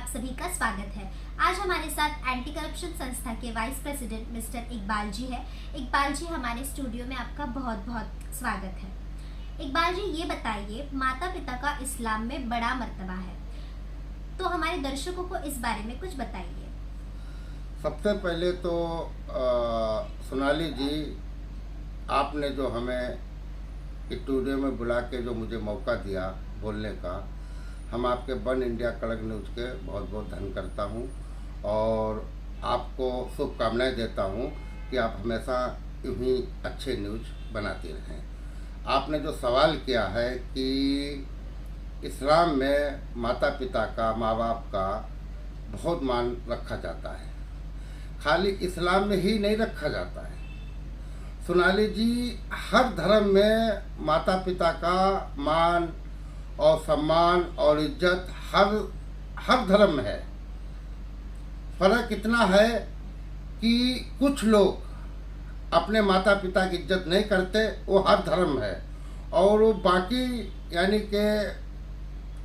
आप सभी का स्वागत है। आज हमारे साथ एंटी करप्शन संस्था के vice president mister Iqbal ji है। इकबाल जी, हमारे स्टूडियो में आपका बहुत बहुत स्वागत है। इकबाल जी, ये बताइए, माता पिता का इस्लाम में बड़ा मर्तबा है, तो हमारे दर्शकों को इस बारे में कुछ बताइए। सबसे पहले तो सोनाली जी, आपने जो हमें स्टूडियो में बुला के जो मुझे मौका दिया बोलने का, हम आपके वन इंडिया कड़क न्यूज़ के बहुत बहुत धन्य करता हूं और आपको शुभकामनाएं देता हूं कि आप हमेशा यूं ही अच्छे न्यूज़ बनाते रहें। आपने जो सवाल किया है कि इस्लाम में माता पिता का, माँ बाप का बहुत मान रखा जाता है, खाली इस्लाम में ही नहीं रखा जाता है सोनाली जी, हर धर्म में माता पिता का मान और सम्मान और इज्जत हर धर्म में है। फर्क इतना है कि कुछ लोग अपने माता पिता की इज्जत नहीं करते, वो हर धर्म है, और वो बाकी यानी कि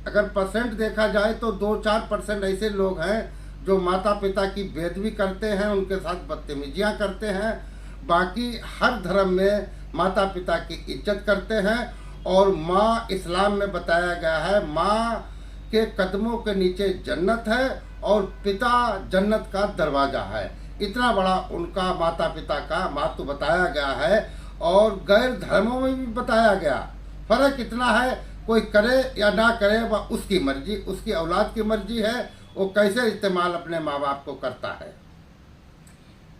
अगर परसेंट देखा जाए तो 2-4% ऐसे लोग हैं जो माता पिता की बेइज्जती करते हैं, उनके साथ बदतमीजियाँ करते हैं। बाकी हर धर्म में माता पिता की इज्जत करते हैं और माँ, इस्लाम में बताया गया है, माँ के कदमों के नीचे जन्नत है और पिता जन्नत का दरवाज़ा है। इतना बड़ा उनका माता पिता का महत्व बताया गया है और गैर धर्मों में भी बताया गया। फ़र्क इतना है, कोई करे या ना करे वह उसकी मर्जी, उसकी औलाद की मर्जी है, वो कैसे इस्तेमाल अपने माँ बाप को करता है।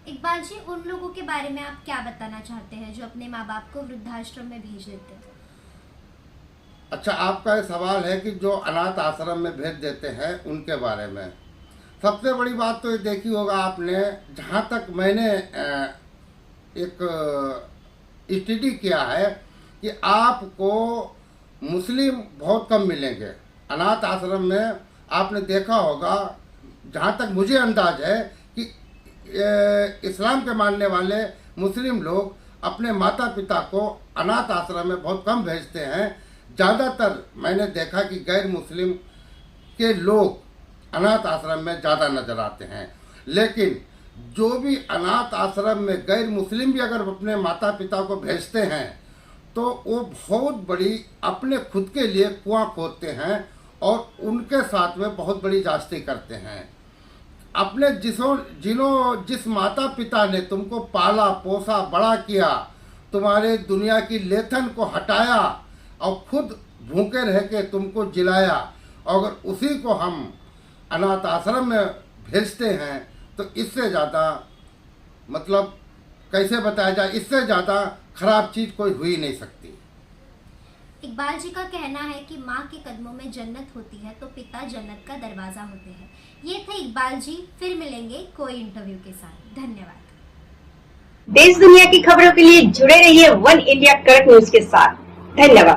इकबाल जी, उन लोगों के बारे में आप क्या बताना चाहते हैं जो अपने माँ बाप को वृद्धाश्रम में भेज देते हैं? अच्छा, आपका ये सवाल है कि जो अनाथ आश्रम में भेज देते हैं उनके बारे में। सबसे बड़ी बात तो ये देखी होगा आपने, जहाँ तक मैंने एक स्टडी किया है कि आपको मुस्लिम बहुत कम मिलेंगे अनाथ आश्रम में। आपने देखा होगा, जहाँ तक मुझे अंदाज है कि इस्लाम के मानने वाले मुस्लिम लोग अपने माता पिता को अनाथ आश्रम में बहुत कम भेजते हैं। ज़्यादातर मैंने देखा कि गैर मुस्लिम के लोग अनाथ आश्रम में ज़्यादा नज़र आते हैं, लेकिन जो भी अनाथ आश्रम में गैर मुस्लिम भी अगर अपने माता पिता को भेजते हैं तो वो बहुत बड़ी अपने खुद के लिए कुआं खोदते हैं और उनके साथ में बहुत बड़ी जास्ती करते हैं। अपने जिस माता पिता ने तुमको पाला पोसा बड़ा किया, तुम्हारे दुनिया की लेथन को हटाया और खुद भूखे रह के तुमको जिलाया, अगर उसी को हम अनाथ आश्रम में भेजते हैं तो इससे ज़्यादा, मतलब कैसे बताया जाए, इससे ज़्यादा खराब चीज़ कोई हुई नहीं सकती। इकबाल जी का कहना है कि माँ के कदमों में जन्नत होती है तो पिता जन्नत का दरवाज़ा होते हैं। ये थे इकबाल जी, फिर मिलेंगे कोई इंटरव्यू के साथ। धन्यवाद। देश दुनिया की खबरों के लिए जुड़े रहिए वन इंडिया कड़क न्यूज़ के साथ। धन्यवाद।